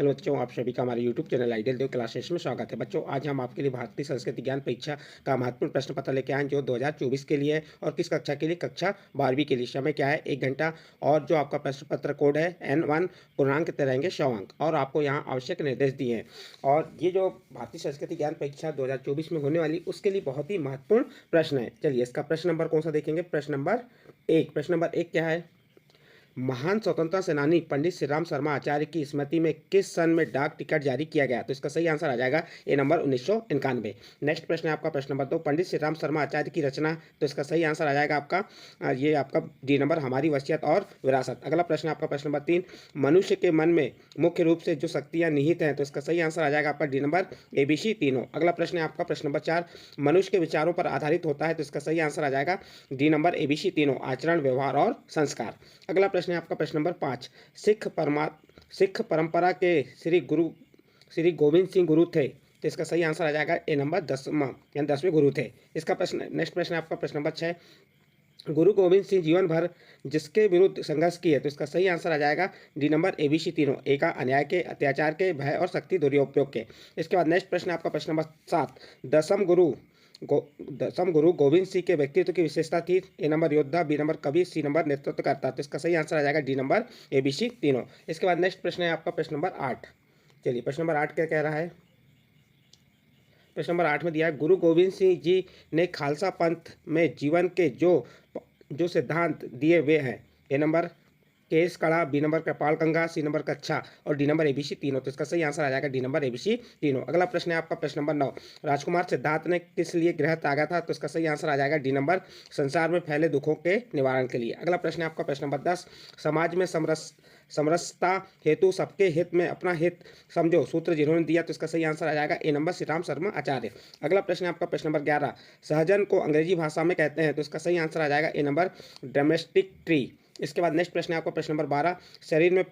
Hello बच्चों, आप सभी का हमारे यूट्यूब चैनल आइडियल देव क्लासेस में स्वागत है। बच्चों, आज हम आपके लिए भारतीय संस्कृति ज्ञान परीक्षा का महत्वपूर्ण प्रश्न पत्र लेके आए जो 2024 के लिए है और किस कक्षा के लिए, कक्षा 12वीं के लिए। समय क्या है, 1 घंटा। और जो आपका प्रश्न पत्र कोड है N1, पूर्णांक कितने रहेंगे, 100 अंक। और आपको यहाँ आवश्यक निर्देश दिए हैं। और ये जो भारतीय संस्कृति ज्ञान परीक्षा 2024 में होने वाली, उसके लिए बहुत ही महत्वपूर्ण प्रश्न है। चलिए, इसका प्रश्न नंबर कौन सा देखेंगे। प्रश्न नंबर 1। प्रश्न नंबर 1 क्या है, महान स्वतंत्रता सेनानी पंडित श्री राम शर्मा आचार्य की स्मृति में किस सन में डाक टिकट जारी किया गया। तो इसका सही आंसर आ जाएगा ए नंबर 1991। नेक्स्ट प्रश्न है आपका प्रश्न नंबर 2, पंडित श्री राम शर्मा आचार्य की रचना। तो इसका सही आंसर आ जाएगा आपका ये आपका डी नंबर, हमारी वसीयत और विरासत। अगला प्रश्न है आपका प्रश्न नंबर 3, मनुष्य के मन में मुख्य रूप से जो शक्तियाँ निहित हैं। तो इसका सही आंसर आ जाएगा आपका डी नंबर ABC तीनों। अगला प्रश्न है आपका प्रश्न नंबर 4, मनुष्य के विचारों पर आधारित होता है। तो इसका सही आंसर आ जाएगा डी नंबर ABC तीनों, आचरण, व्यवहार और संस्कार। अगला प्रश्न है आपका प्रश्न नंबर 5, सिख परंपरा के श्री गोविंद सिंह गुरु थे। तो इसका सही आंसर आ जाएगा ए नंबर 10वां, यानी 10वें गुरु थे। इसका प्रश्न, नेक्स्ट प्रश्न है आपका प्रश्न नंबर 6, गुरु गोविंद सिंह जीवन भर जिसके विरुद्ध संघर्ष किए। तो इसका सही आंसर आ जाएगा डी नंबर ABC तीनों, ए का अन्याय के, अत्याचार के, भय और शक्ति दुरुपयोग के। इसके बाद नेक्स्ट प्रश्न है आपका प्रश्न नंबर 7, दसम गुरु गोविंद सिंह के व्यक्तित्व की विशेषता थी। ए नंबर योद्धा, बी नंबर कवि, सी नंबर नेतृत्व करता। तो इसका सही आंसर आ जाएगा डी नंबर ABC तीनों। इसके बाद नेक्स्ट प्रश्न है आपका प्रश्न नंबर 8। चलिए, प्रश्न नंबर 8 क्या कह रहा है। प्रश्न नंबर 8 में दिया है, गुरु गोविंद सिंह जी ने खालसा पंथ में जीवन के जो सिद्धांत दिए वे हैं। ए नंबर केस कड़ा, बी नंबर कृपाल गंगा, सी नंबर कच्छा और डी नंबर ABC तीनों। तो इसका सही आंसर आ जाएगा डी नंबर ABC तीनों। अगला प्रश्न है आपका प्रश्न नंबर 9, राजकुमार सिद्धार्थ ने किस लिए गृह त्यागा था। तो इसका सही आंसर आ जाएगा डी नंबर संसार में फैले दुखों के निवारण के लिए। अगला प्रश्न है आपका प्रश्न नंबर 10, समाज में समरसता हेतु सबके हित में अपना हित समझो सूत्र जिन्होंने दिया। तो इसका सही आंसर आ जाएगा ए नंबर श्री राम शर्मा आचार्य। अगला प्रश्न है आपका प्रश्न नंबर 11, सहजन को अंग्रेजी भाषा में कहते हैं। तो इसका सही आंसर आ जाएगा ए नंबर डोमेस्टिक ट्री। इसके बाद नेक्स्ट प्रश्न है आपका प्रश्न नंबर 12, शरीर में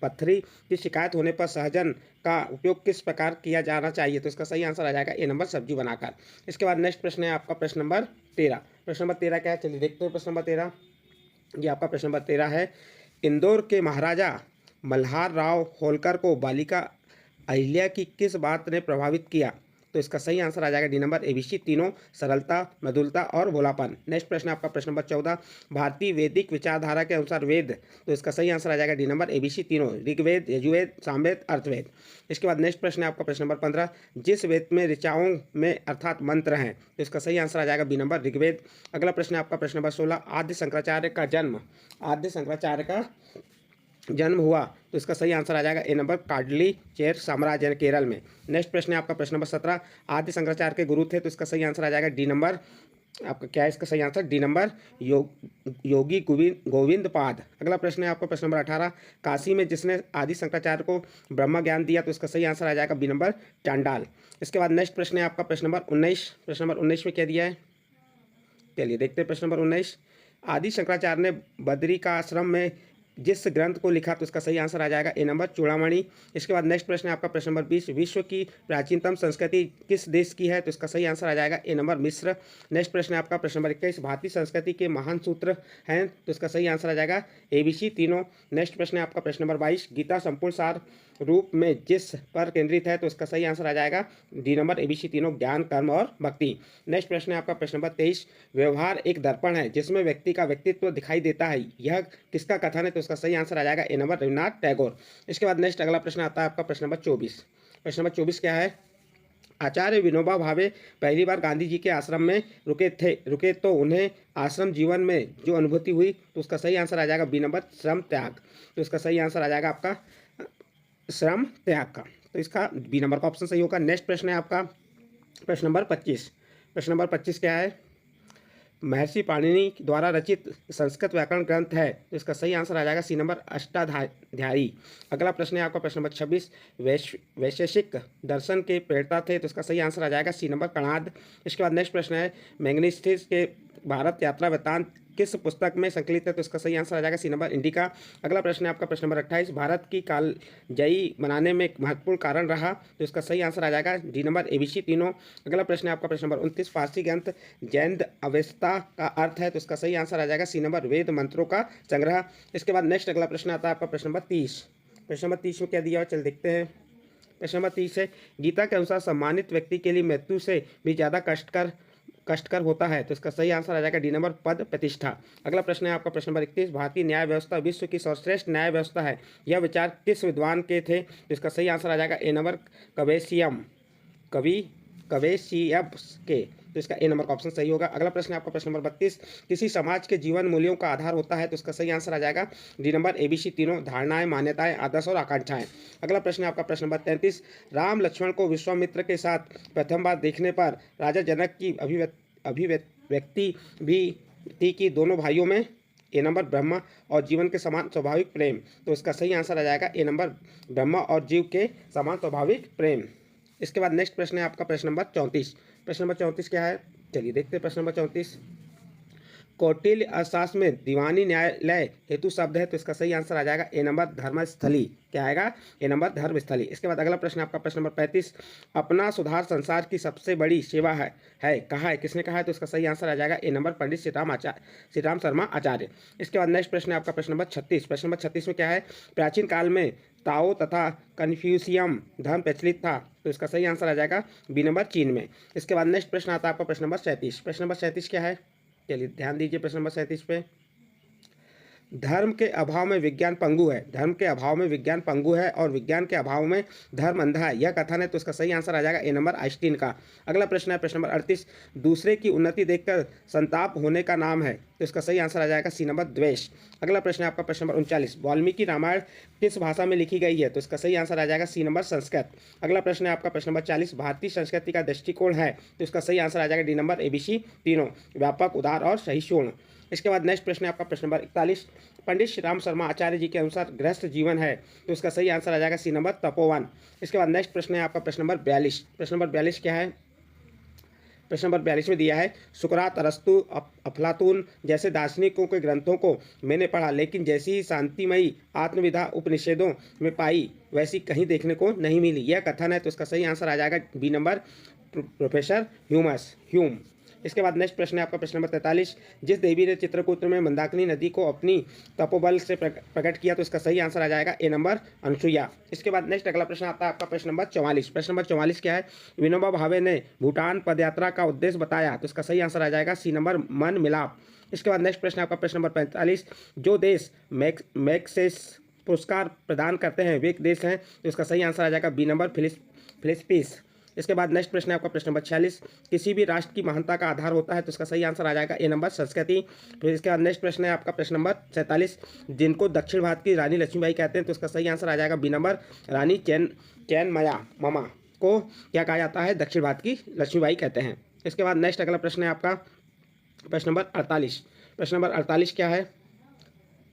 पत्थरी की शिकायत होने पर सहजन का उपयोग किस प्रकार किया जाना चाहिए। तो इसका सही आंसर आ जाएगा ए नंबर सब्जी बनाकर। इसके बाद नेक्स्ट प्रश्न है आपका प्रश्न नंबर 13। प्रश्न नंबर 13 क्या है, चलिए देखते हैं प्रश्न नंबर 13। ये आपका प्रश्न नंबर 13 है, इंदौर के महाराजा मल्हार राव होलकर को बालिका अहिल्या की किस बात ने प्रभावित किया। तो इसका सही आंसर आ जाएगा डी नंबर ABC तीनों, सरलता, मृदुलता और भोलापन। नेक्स्ट प्रश्न आपका प्रश्न नंबर 14, भारतीय वैदिक विचारधारा के अनुसार वेद। तो इसका सही आंसर आ जाएगा डी नंबर ABC तीनों, ऋग्वेद, यजुर्वेद, सामवेद, अर्थवेद। इसके बाद नेक्स्ट प्रश्न है आपका प्रश्न नंबर 15, जिस वेद में ऋचाओं में अर्थात मंत्र हैं। तो इसका सही आंसर आ जाएगा बी नंबर ऋग्वेद। अगला प्रश्न है आपका प्रश्न नंबर 16, आद्य शंकराचार्य का जन्म हुआ। तो इसका सही आंसर आ जाएगा ए नंबर काडली चेर साम्राज्य केरल में। नेक्स्ट प्रश्न है आपका प्रश्न नंबर 17, आद्य शंकराचार्य के गुरु थे। तो इसका सही आंसर आ जाएगा डी नंबर, आपका क्या है इसका सही आंसर, डी नंबर योगी गोविंद पाद। अगला प्रश्न है आपका प्रश्न नंबर 18, काशी में जिसने आदि शंकराचार्य को ब्रह्म ज्ञान दिया। तो इसका सही आंसर आ जाएगा बी नंबर चांडाल। इसके बाद नेक्स्ट प्रश्न है आपका प्रश्न नंबर 19। प्रश्न नंबर 19 में क्या दिया है, चलिए देखते हैं प्रश्न नंबर 19, आदि शंकराचार्य ने बद्री का आश्रम में जिस ग्रंथ को लिखा। तो इसका सही आंसर आ जाएगा ए नंबर चूड़ामणि। इसके बाद नेक्स्ट प्रश्न है आपका प्रश्न नंबर 20, विश्व की प्राचीनतम संस्कृति किस देश की है। तो इसका सही आंसर आ जाएगा ए नंबर मिस्र। नेक्स्ट प्रश्न है आपका प्रश्न नंबर 21, भारतीय संस्कृति के महान सूत्र हैं। तो इसका सही आंसर आ जाएगा ABC तीनों। नेक्स्ट प्रश्न है आपका प्रश्न नंबर 22, गीता संपूर्ण सार रूप में जिस पर केंद्रित है। तो इसका सही आंसर आ जाएगा डी नंबर ABC तीनों, ज्ञान, कर्म और भक्ति। नेक्स्ट प्रश्न है आपका प्रश्न नंबर 23, व्यवहार एक दर्पण है जिसमें व्यक्ति का व्यक्तित्व दिखाई देता है, यह किसका कथन है। तो इसका सही आंसर आ जाएगा ए नंबर रविन्द्रनाथ टैगोर। इसके बाद नेक्स्ट अगला प्रश्न आता है आपका प्रश्न नंबर 24। प्रश्न नंबर 24 क्या है, आचार्य विनोबा भावे पहली बार गांधी जी के आश्रम में रुके तो उन्हें आश्रम जीवन में जो अनुभूति हुई। तो उसका सही आंसर आ जाएगा बी नंबर श्रम त्याग। तो इसका सही आंसर आ जाएगा आपका श्रम त्याग का। तो इसका बी नंबर का ऑप्शन सही होगा। नेक्स्ट प्रश्न है आपका प्रश्न नंबर 25। प्रश्न नंबर 25 क्या है, महर्षि पाणिनि द्वारा रचित संस्कृत व्याकरण ग्रंथ है। तो इसका सही आंसर आ जाएगा सी नंबर अष्टाध्यायी। अगला प्रश्न है आपका प्रश्न नंबर 26, वैशेषिक दर्शन के प्रेरता थे। तो इसका सही आंसर आ जाएगा सी नंबर कणाद। इसके बाद नेक्स्ट प्रश्न है, मैग्नेस्टिस के भारत यात्रा वृत्तांत किस पुस्तक में संकलित है। तो इसका सही आंसर आ जाएगा सी नंबर इंडिका। अगला प्रश्न है आपका प्रश्न नंबर 28, भारत की कालजयी बनाने में एक महत्वपूर्ण कारण रहा। तो इसका सही आंसर आ जाएगा डी नंबर ABC तीनों। अगला प्रश्न है आपका प्रश्न नंबर 29, फारसी ग्रंथ जैन अवस्था का अर्थ है। तो इसका सही आंसर आ जाएगा सी नंबर वेद मंत्रों का संग्रह। इसके बाद नेक्स्ट अगला प्रश्न आता है आपका प्रश्न नंबर 30। प्रश्न नंबर 30 में क्या दिया हुआ, चल देखते हैं। प्रश्न नंबर 30 है, गीता के अनुसार सम्मानित व्यक्ति के लिए मृत्यु से भी ज़्यादा कष्टकर होता है, तो इसका सही आंसर आ जाएगा डी नंबर पद प्रतिष्ठा। अगला प्रश्न है आपका प्रश्न नंबर 31, भारतीय न्याय व्यवस्था विश्व की सर्वश्रेष्ठ न्याय व्यवस्था है, यह विचार किस विद्वान के थे, तो इसका सही आंसर आ जाएगा ए नंबर कवेसियब के, तो इसका ए नंबर का ऑप्शन सही होगा। अगला प्रश्न है आपका प्रश्न नंबर 32, किसी समाज के जीवन मूल्यों का आधार होता है, तो इसका सही आंसर आ जाएगा डी नंबर ABC तीनों, धारणाएं, मान्यताएं, आदर्श और आकांक्षाएं। अगला प्रश्न है आपका प्रश्न नंबर 33, राम लक्ष्मण को विश्वामित्र के साथ प्रथम बार देखने पर राजा जनक की अभिव्यक्ति भी थी कि दोनों भाइयों में ए नंबर ब्रह्मा और जीवन के समान स्वाभाविक प्रेम, तो इसका सही आंसर आ जाएगा ए नंबर ब्रह्मा और जीव के समान स्वाभाविक प्रेम। इसके बाद नेक्स्ट प्रश्न है आपका प्रश्न नंबर 34। प्रश्न नंबर 34 क्या है, चलिए देखते हैं। प्रश्न नंबर 34, कौटिल्य अर्थशास्त्र में दीवानी न्यायालय हेतु शब्द है, तो इसका सही आंसर आ जाएगा ए नंबर धर्मस्थली, क्या आएगा, ए नंबर धर्मस्थली। इसके बाद अगला प्रश्न आपका प्रश्न नंबर 35, अपना सुधार संसार की सबसे बड़ी सेवा है कहा है, किसने कहा है, तो इसका सही आंसर आ जाएगा ए नंबर पंडित श्रीराम शर्मा आचार्य। इसके बाद नेक्स्ट प्रश्न है आपका प्रश्न नंबर 36। प्रश्न नंबर 36 में क्या है, प्राचीन काल में ताओ तथा कन्फ्यूशियम धर्म प्रचलित था, तो इसका सही आंसर आ जाएगा बी नंबर चीन में। इसके बाद नेक्स्ट प्रश्न आता है आपका प्रश्न नंबर 37। प्रश्न नंबर 37 क्या है, चलिए ध्यान दीजिए प्रश्न नंबर 37 पे, धर्म के अभाव में विज्ञान पंगु है, धर्म के अभाव में विज्ञान पंगु है और विज्ञान के अभाव में धर्म अंधा है, यह कथन है, तो इसका सही आंसर आ जाएगा ए नंबर आइंस्टीन का। अगला प्रश्न है प्रश्न नंबर 38, दूसरे की उन्नति देखकर संताप होने का नाम है, तो इसका सही आंसर आ जाएगा सी नंबर द्वेष। अगला प्रश्न है आपका प्रश्न नंबर 39, वाल्मीकि रामायण किस भाषा में लिखी गई है, तो इसका सही आंसर आ जाएगा सी नंबर संस्कृत। अगला प्रश्न है आपका प्रश्न नंबर 40, भारतीय संस्कृति का दृष्टिकोण है, तो इसका सही आंसर आ जाएगा डी नंबर ABC तीनों, व्यापक, उदार और सहिष्णु। इसके बाद नेक्स्ट प्रश्न है आपका प्रश्न नंबर 41, पंडित श्रीराम शर्मा आचार्य जी के अनुसार गृहस्थ जीवन है, तो इसका सही आंसर आ जाएगा सी नंबर तपोवन। इसके बाद नेक्स्ट प्रश्न है आपका प्रश्न नंबर 42। प्रश्न नंबर 42 क्या है, प्रश्न नंबर 42 में दिया है, सुकरात, अरस्तु, अफलातून जैसे दार्शनिकों के ग्रंथों को मैंने पढ़ा, लेकिन जैसी ही शांतिमयी आत्मविधा उपनिषेधों में पाई वैसी कहीं देखने को नहीं मिली, यह कथन है, तो इसका सही आंसर आ जाएगा बी नंबर प्रोफेसर ह्यूम। इसके बाद नेक्स्ट प्रश्न है आपका प्रश्न नंबर 43, जिस देवी ने चित्रकूट में मंदाकिनी नदी को अपनी तपोबल से प्रकट किया, तो इसका सही आंसर आ जाएगा ए नंबर अनसुईया। इसके बाद नेक्स्ट अगला प्रश्न आता है आपका प्रश्न नंबर 44। प्रश्न नंबर 44 क्या है, विनोबा भावे ने भूटान पदयात्रा का उद्देश्य बताया, तो इसका सही आंसर आ जाएगा सी नंबर मन मिलाप। इसके बाद नेक्स्ट प्रश्न आपका प्रश्न नंबर 45, जो देश मैग्सेस पुरस्कार प्रदान करते हैं वे देश हैं, तो इसका सही आंसर आ जाएगा बी नंबर फिलिपींस। इसके बाद नेक्स्ट प्रश्न है आपका प्रश्न नंबर 46, किसी भी राष्ट्र की महानता का आधार होता है, तो इसका सही आंसर आ जाएगा ए नंबर संस्कृति। फिर इसके बाद नेक्स्ट प्रश्न है आपका प्रश्न नंबर 47, जिनको दक्षिण भारत की रानी लक्ष्मीबाई कहते हैं, तो इसका सही आंसर आ जाएगा बी नंबर रानी चैनममा को क्या कहा जाता है, दक्षिण भारत की लक्ष्मीबाई कहते हैं। इसके बाद नेक्स्ट अगला प्रश्न है आपका प्रश्न नंबर 48। प्रश्न नंबर 48 क्या है,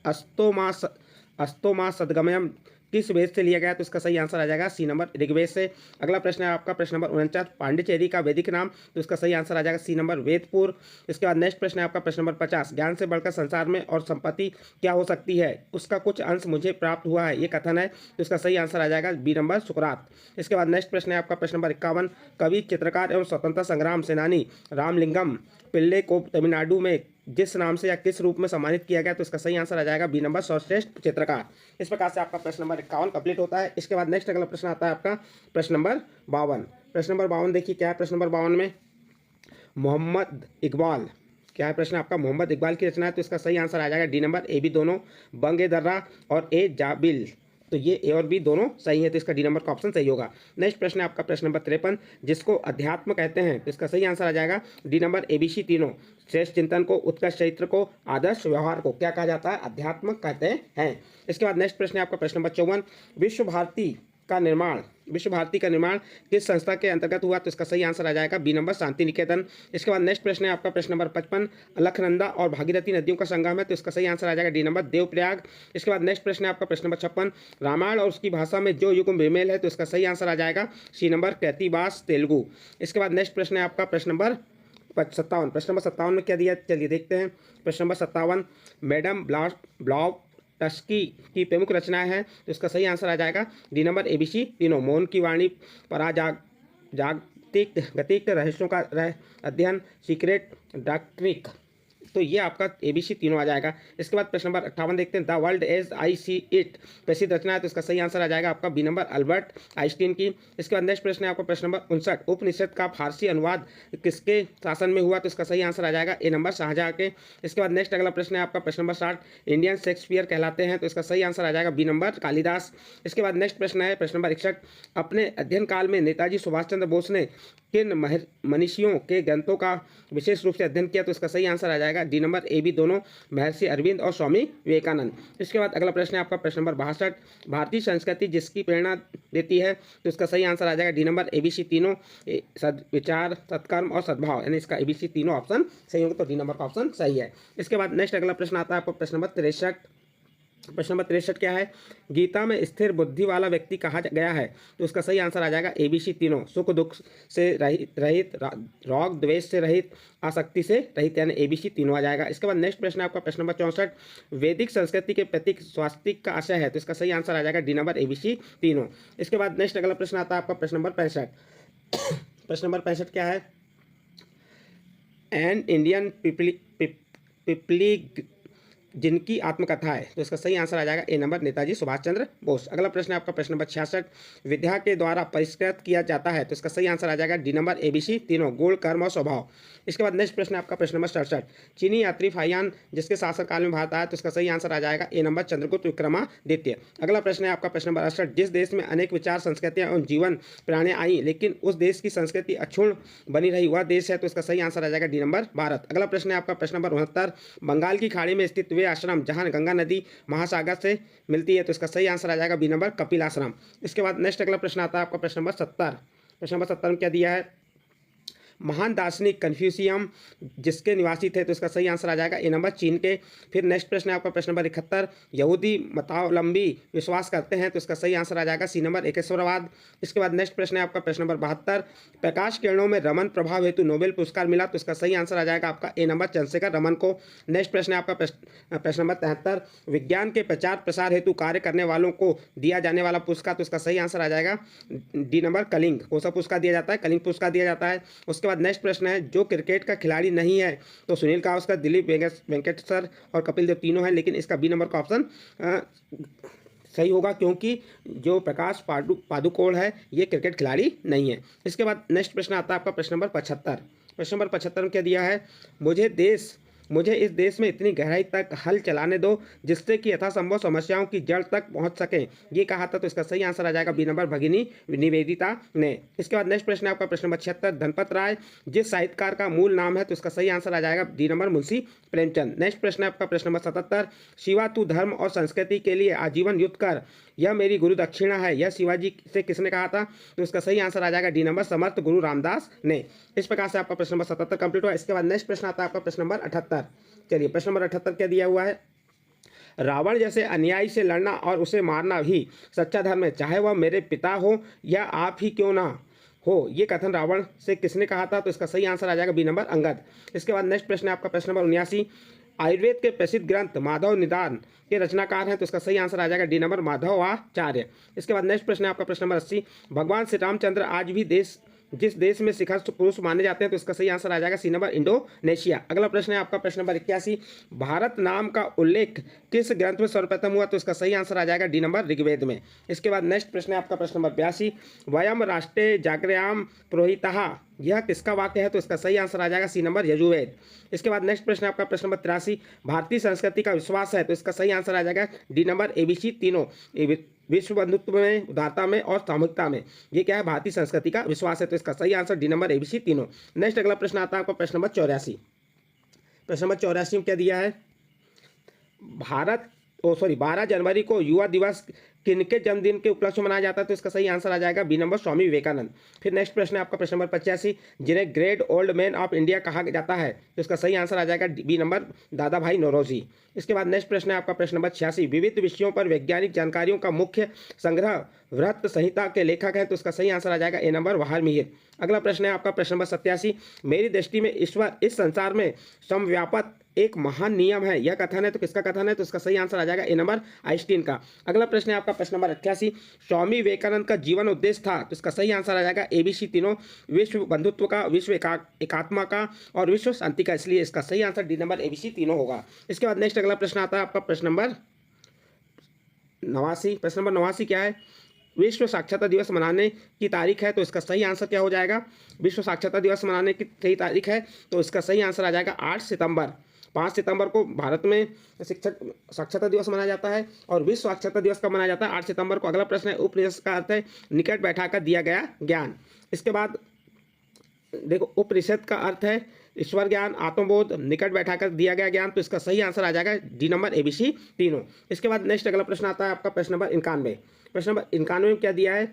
अस्तोमा सदगमयम किस वेद से लिया गया, तो इसका सही आंसर आ जाएगा सी नंबर ऋग्वेद से। अगला प्रश्न है आपका प्रश्न नंबर 49, पांडिचेरी का वैदिक नाम, तो इसका सही आंसर आ जाएगा सी नंबर वेदपुर। इसके बाद नेक्स्ट प्रश्न है आपका प्रश्न नंबर 50, ज्ञान से बढ़कर संसार में और संपत्ति क्या हो सकती है, उसका कुछ अंश मुझे प्राप्त हुआ है, ये कथन है, तो इसका सही आंसर आ जाएगा बी नंबर सुकरात। इसके बाद नेक्स्ट प्रश्न है आपका प्रश्न नंबर 51, कवि, चित्रकार एवं स्वतंत्रता संग्राम सेनानी रामलिंगम पिल्ले को तमिलनाडु में जिस नाम से या किस रूप में सम्मानित किया गया, तो इसका सही आंसर आ जाएगा बी नंबर सर्वश्रेष्ठ चित्रकार। इस प्रकार से आपका प्रश्न नंबर 51 कंप्लीट होता है। इसके बाद नेक्स्ट अगला प्रश्न आता है आपका प्रश्न नंबर 52। प्रश्न नंबर 52 देखिए क्या है, प्रश्न नंबर 52 में मोहम्मद इकबाल, क्या है प्रश्न आपका, मोहम्मद इकबाल की रचना है, तो इसका सही आंसर आ जाएगा डी नंबर ए बी दोनों, बंग ए दर्रा और ए जाबिल, तो ये ए और बी दोनों सही है, तो इसका डी नंबर का ऑप्शन सही होगा। नेक्स्ट प्रश्न है आपका प्रश्न नंबर 53, जिसको अध्यात्म कहते हैं, तो इसका सही आंसर आ जाएगा डी नंबर ABC तीनों, श्रेष्ठ चिंतन को, उत्कृष्ट चरित्र को, आदर्श व्यवहार को क्या कहा जाता है, अध्यात्म कहते हैं। इसके बाद नेक्स्ट प्रश्न है आपका प्रश्न नंबर 54, विश्व भारती का निर्माण किस संस्था के अंतर्गत हुआ, तो इसका सही आंसर आ जाएगा बी नंबर शांति निकेतन। इसके बाद नेक्स्ट प्रश्न है आपका प्रश्न नंबर 55, अलकनंदा और भागीरथी नदियों का संगम है, तो इसका सही आंसर आ जाएगा डी नंबर देवप्रयाग। इसके बाद नेक्स्ट प्रश्न है आपका प्रश्न नंबर 56, रामायण और उसकी भाषा में जो युग बेमेल है, तो इसका सही आंसर आ जाएगा सी नंबर कृतिवास तेलुगु। इसके बाद नेक्स्ट प्रश्न है आपका प्रश्न नंबर 57। प्रश्न नंबर 57 में क्या दिया, चलिए देखते हैं। प्रश्न नंबर 57, मैडम ब्लॉवटस्की की प्रमुख रचनाएं हैं, तो इसका सही आंसर आ जाएगा डी नंबर ABC तीनों, मौन की वाणी, जागतिक रहस्यों का अध्ययन, सीक्रेट डॉक्ट्रिन, तो ये आपका ABC तीनों आ जाएगा। इसके बाद प्रश्न नंबर 58 देखते हैं, the world as I see it प्रसिद्ध रचना है, तो इसका सही आंसर आ जाएगा आपका बी नंबर अल्बर्ट आइंस्टीन की। इसके बाद नेक्स्ट प्रश्न है आपका प्रश्न नंबर 59, उपनिषद का फारसी अनुवाद किसके शासन में हुआ, तो इसका सही आंसर आ जाएगा ए नंबर शाहजहां के। इसके बाद नेक्स्ट अगला प्रश्न है आपका प्रश्न नंबर 60, इंडियन शेक्सपियर कहलाते हैं, तो इसका सही आंसर आ जाएगा बी नंबर कालिदास। इसके बाद नेक्स्ट प्रश्न है प्रश्न नंबर 61, अपने अध्ययन काल में नेताजी सुभाष चंद्र बोस ने किन मनीषियों के ग्रंथों का विशेष रूप से अध्ययन किया, तो इसका सही आंसर आ जाएगा डी नंबर ए बी दोनों, महर्षि अरविंद और स्वामी विवेकानंद। इसके बाद अगला प्रश्न है आपका प्रश्न नंबर 62, भारतीय संस्कृति जिसकी प्रेरणा देती है, तो इसका सही आंसर आ जाएगा डी नंबर ABC तीनों, सद्विचार, सत्कर्म और सद्भाव, यानी इसका ABC तीनों ऑप्शन सही होंगे, तो डी नंबर का ऑप्शन सही है। इसके बाद नेक्स्ट अगला प्रश्न आता है आपको प्रश्न नंबर 63। प्रश्न नंबर 63 क्या है, गीता में स्थिर बुद्धि वाला व्यक्ति कहा गया है, तो उसका सही आंसर आ जाएगा ABC तीनों, सुख दुख से रहित, राग द्वेष से रहित, आसक्ति से रहित, यानी ABC तीनों आ जाएगा। इसके बाद नेक्स्ट प्रश्न है आपका प्रश्न नंबर 64, वैदिक संस्कृति के प्रतीक स्वास्तिक का आशय है, तो इसका सही आंसर आ जाएगा डी नंबर ABC तीनों। इसके बाद नेक्स्ट अगला प्रश्न आता है आपका प्रश्न नंबर 65। प्रश्न नंबर 65 क्या है, एन इंडियन पिपली जिनकी आत्मकथा है, तो इसका सही आंसर आ जाएगा ए नंबर नेताजी सुभाष चंद्र बोस। अगला प्रश्न है आपका प्रश्न नंबर 66, विद्या के द्वारा परिष्कृत किया जाता है, तो इसका सही आंसर आ जाएगा डी नंबर ABC तीनों, गुण, कर्म और स्वभाव। इसके बाद नेक्स्ट प्रश्न है आपका प्रश्न नंबर 67, चीनी यात्री फाहियान जिसके शासनकाल में भारत आया, तो इसका सही आंसर आ जाएगा ए नंबर चंद्रगुप्त विक्रमादित्य। अगला प्रश्न है आपका प्रश्न नंबर 68, जिस देश में अनेक विचार, संस्कृतियाँ और जीवन प्रणालियाँ आई लेकिन उस देश की संस्कृति अक्षुण्ण बनी रही, वह देश है, तो इसका सही आंसर आ जाएगा डी नंबर भारत। अगला प्रश्न है आपका प्रश्न नंबर 69, बंगाल की खाड़ी में स्थित वे आश्रम जहाँ गंगा नदी महासागर से मिलती है, तो इसका सही आंसर आ जाएगा बी नंबर कपिल आश्रम। इसके बाद नेक्स्ट अगला प्रश्न आता है आपका प्रश्न नंबर 70। प्रश्न नंबर 70 में क्या दिया है, महान दार्शनिक कन्फ्यूशियम जिसके निवासी थे, तो इसका सही आंसर आ जाएगा ए नंबर चीन के। फिर नेक्स्ट प्रश्न है आपका प्रश्न नंबर 71, यहूदी मतावलंबी विश्वास करते हैं, तो इसका सही आंसर आ जाएगा सी नंबर एकेश्वरवाद। इसके बाद नेक्स्ट प्रश्न है आपका प्रश्न नंबर 72, प्रकाश किरणों में रमन प्रभाव हेतु नोबेल पुरस्कार मिला, तो इसका सही आंसर आ जाएगा आपका ए नंबर चंद्रशेखर रमन को। नेक्स्ट प्रश्न है आपका प्रश्न नंबर 73, विज्ञान के प्रचार प्रसार हेतु कार्य करने वालों को दिया जाने वाला पुरस्कार, तो इसका सही आंसर आ जाएगा डी नंबर कलिंग। कौन सा पुरस्कार दिया जाता है, कलिंग पुरस्कार दिया जाता है। उसके बाद नेक्स्ट प्रश्न है, जो क्रिकेट का खिलाड़ी नहीं है, तो सुनील गावस्कर, दिलीप वेंकटेश्वर और कपिल देव तीनों हैं, लेकिन इसका बी नंबर का ऑप्शन सही होगा क्योंकि जो प्रकाश पादुकोण है ये क्रिकेट खिलाड़ी नहीं है। इसके बाद नेक्स्ट प्रश्न आता है आपका प्रश्न नंबर 75। प्रश्न नंबर 75 में क्या दिया है, मुझे इस देश में इतनी गहराई तक हल चलाने दो जिससे कि यथासंभव समस्याओं की जड़ तक पहुंच सके, ये कहा था, तो इसका सही आंसर आ जाएगा बी नंबर भगिनी निवेदिता ने। इसके बाद नेक्स्ट प्रश्न है आपका प्रश्न नंबर 76, धनपत राय जिस साहित्यकार का मूल नाम है, तो इसका सही आंसर आ जाएगा D number Munshi Premchand. Next प्रश्न है आपका प्रश्न नंबर 77, शिवा तू धर्म और संस्कृति के लिए आजीवन युद्ध कर, यह मेरी गुरु दक्षिणा है, यह शिवाजी से किसने कहा था, तो इसका सही आंसर आ जाएगा डी नंबर समर्थ गुरु रामदास ने। इस प्रकार से आपका प्रश्न नंबर 77 कंप्लीट हुआ। इसके बाद नेक्स्ट प्रश्न आता है आपका प्रश्न नंबर 78। चलिए प्रश्न नंबर 78 क्या दिया हुआ है, रावण जैसे अन्यायी से लड़ना और उसे मारना ही सच्चा धर्म है, चाहे वह मेरे पिता हो या आप ही क्यों ना हो, ये कथन रावण से किसने कहा था, तो इसका सही आंसर आ जाएगा बी नंबर अंगद। इसके बाद नेक्स्ट प्रश्न है आपका प्रश्न नंबर 79, आयुर्वेद के प्रसिद्ध ग्रंथ माधव निदान के रचनाकार हैं, तो इसका सही आंसर आ जाएगा डी नंबर माधवाचार्य। इसके बाद नेक्स्ट प्रश्न है आपका प्रश्न नंबर 80, भगवान श्री रामचंद्र आज भी जिस देश में शिखर पुरुष माने जाते हैं, तो इसका सही आंसर आ जाएगा सी नंबर इंडोनेशिया। अगला प्रश्न है आपका प्रश्न नंबर 81, भारत नाम का उल्लेख किस ग्रंथ में सर्वप्रथम हुआ, तो इसका सही आंसर आ जाएगा डी नंबर ऋग्वेद में। इसके बाद नेक्स्ट प्रश्न है आपका प्रश्न नंबर 82, वयम राष्ट्रे जागृयाम पुरोहितः, यह किसका वाक्य है, तो इसका सही आंसर आ जाएगा सी नंबर यजुर्वेद। इसके बाद नेक्स्ट प्रश्न है आपका प्रश्न नंबर 83, भारतीय संस्कृति का विश्वास है, तो इसका सही आंसर आ जाएगा डी नंबर ABC तीनों, विश्व बंधुत्व में, उदारता में और सामूहिकता में, ये क्या है, भारतीय संस्कृति का विश्वास है, तो इसका सही आंसर डी नंबर ABC तीनों। नेक्स्ट अगला प्रश्न आता है आपका प्रश्न नंबर 84। प्रश्न नंबर 84 में क्या दिया है, 12 जनवरी को युवा दिवस किनके जन्मदिन के उपलक्ष्य में मनाया जाता है, तो इसका सही आंसर आ जाएगा बी नंबर स्वामी विवेकानंद। फिर नेक्स्ट प्रश्न है आपका प्रश्न नंबर 85, जिन्हें great old man of India कहा जाता है, तो इसका सही आंसर आ जाएगा बी नंबर दादा भाई नौरोजी। इसके बाद नेक्स्ट प्रश्न है आपका प्रश्न नंबर 86, विविध विषयों पर वैज्ञानिक जानकारियों का मुख्य संग्रह वृत्त संहिता के लेखक हैं, तो इसका सही आंसर आ जाएगा ए नंबर वाल्मीकि। अगला प्रश्न है आपका प्रश्न नंबर 87, मेरी दृष्टि में ईश्वर इस संसार में समव्यापक एक महान नियम है, यह कथन है तो किसका कथन है? तो इसका सही आंसर आ जाएगा ए नंबर आइंस्टीन का। अगला प्रश्न है आपका प्रश्न नंबर 88, स्वामी विवेकानंद का जीवन उद्देश्य था, तो इसका सही आंसर आ जाएगा ABC तीनों, विश्व बंधुत्व का, विश्व एकात्मा का और विश्व शांति का, इसलिए इसका सही आंसर डी नंबर ABC तीनों होगा। इसके बाद नेक्स्ट अगला प्रश्न आता है आपका प्रश्न नंबर 89। प्रश्न नंबर 89 क्या है? विश्व साक्षरता दिवस मनाने की तारीख है, तो इसका सही आंसर क्या हो जाएगा? विश्व साक्षरता दिवस मनाने की सही तारीख है, तो इसका सही आंसर आ जाएगा 8 सितंबर। 5 सितंबर को भारत में शिक्षक साक्षरता दिवस मनाया जाता है और विश्व साक्षरता दिवस कब मनाया जाता है? 8 सितंबर को। अगला प्रश्न है उपनिषद का अर्थ है निकट बैठाकर दिया गया ज्ञान। इसके बाद देखो उपनिषद का अर्थ है ईश्वर ज्ञान, आत्मबोध, निकट बैठाकर दिया गया ज्ञान, तो इसका सही आंसर आ जाएगा डी नंबर ABC तीनों। इसके बाद नेक्स्ट अगला प्रश्न आता है आपका प्रश्न नंबर 91। प्रश्न नंबर 91 में क्या दिया है?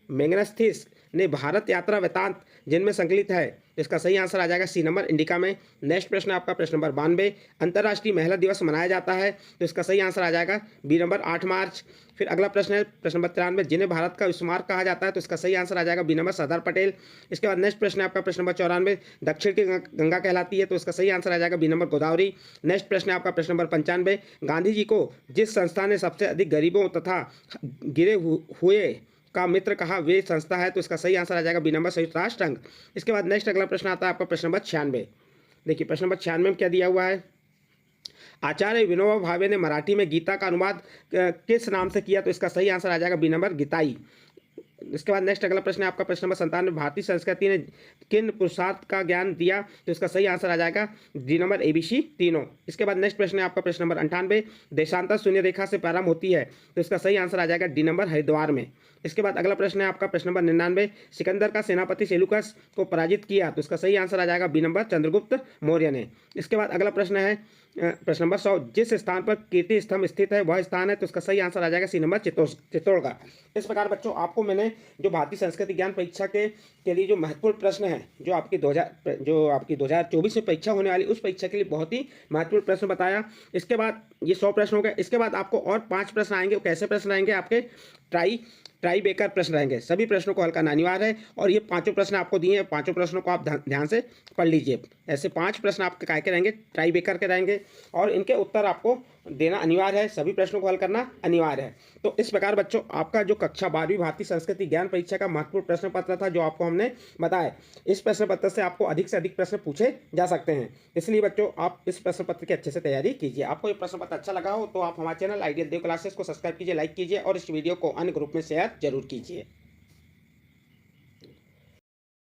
मैग्नेस्थिस ने भारत यात्रा वृत्तांत जिनमें संकलित है, इसका सही आंसर आ जाएगा सी नंबर इंडिका में। नेक्स्ट प्रश्न आपका प्रश्न नंबर 92, अंतर्राष्ट्रीय महिला दिवस मनाया जाता है, तो इसका सही आंसर आ जाएगा बी नंबर 8 मार्च। फिर अगला प्रश्न है प्रश्न नंबर 93, जिन्हें भारत का स्मारक कहा जाता है, तो इसका सही आंसर आ जाएगा बी नंबर सरदार पटेल। इसके बाद नेक्स्ट प्रश्न है आपका प्रश्न नंबर 94, दक्षिण की गंगा कहलाती है, तो इसका सही आंसर आ जाएगा बी नंबर गोदावरी। नेक्स्ट प्रश्न है आपका प्रश्न नंबर 95, गांधी जी को जिस संस्था ने सबसे अधिक गरीबों तथा गिरे हुए का मित्र कहा, वे संस्था है, तो इसका सही आंसर आ जाएगा बी नंबर संयुक्त राष्ट्र संघ। इसके बाद नेक्स्ट अगला प्रश्न आता है आपका प्रश्न नंबर 96। देखिए प्रश्न नंबर 96 में क्या दिया हुआ है? आचार्य विनोबा भावे ने मराठी में गीता का अनुवाद किस नाम से किया, तो इसका सही आंसर आ जाएगा बी नंबर गीताई। इसके बाद नेक्स्ट अगला प्रश्न है आपका प्रश्न नंबर 97, भारतीय संस्कृति ने किन पुरुषार्थ का ज्ञान दिया, तो इसका सही आंसर आ जाएगा डी नंबर ABC तीनों। इसके बाद नेक्स्ट प्रश्न है आपका प्रश्न नंबर 98, देशांतर शून्य रेखा से प्रारंभ होती है, तो इसका सही आंसर आ जाएगा डी नंबर हरिद्वार में। इसके बाद अगला प्रश्न है आपका प्रश्न नंबर 99, सिकंदर का सेनापति सेलुकस को पराजित किया, तो इसका सही आंसर आ जाएगा बी नंबर चंद्रगुप्त मौर्य ने। इसके बाद अगला प्रश्न है प्रश्न नंबर 100, जिस स्थान पर कीर्ति स्तंभ स्थित है वह स्थान है, तो इसका सही आंसर आ जाएगा सी नंबर चित्तौड़गढ़। इस प्रकार बच्चों आपको मैंने जो भारतीय संस्कृति ज्ञान परीक्षा के लिए जो महत्वपूर्ण प्रश्न है, जो आपकी 2024 में परीक्षा होने वाली उस परीक्षा के लिए बहुत ही महत्वपूर्ण प्रश्न बताया। इसके बाद ये 100 प्रश्न हो गए। इसके बाद आपको और 5 प्रश्न आएंगे। कैसे प्रश्न आएंगे? आपके ट्राई बेकर प्रश्न रहेंगे। सभी प्रश्नों को हल करना अनिवार्य है और ये 5 प्रश्न आपको दिए हैं, 5 प्रश्नों को आप ध्यान से पढ़ लीजिए। ऐसे 5 प्रश्न आपके काय के रहेंगे? ट्राई बेकर के रहेंगे और इनके उत्तर आपको देना अनिवार्य है, सभी प्रश्नों को हल करना अनिवार्य है। तो इस प्रकार बच्चों आपका जो कक्षा 12वीं भारतीय संस्कृति ज्ञान परीक्षा का महत्वपूर्ण प्रश्न पत्र था जो आपको हमने बताया, इस प्रश्न पत्र से आपको अधिक से अधिक प्रश्न पूछे जा सकते हैं। इसलिए बच्चों आप इस प्रश्न पत्र की अच्छे से तैयारी कीजिए। आपको ये प्रश्न पत्र अच्छा लगा हो तो आप हमारे चैनल आइडियल देव क्लासेस को सब्सक्राइब कीजिए, लाइक कीजिए और इस वीडियो को अन्य ग्रुप में शेयर जरूर कीजिए।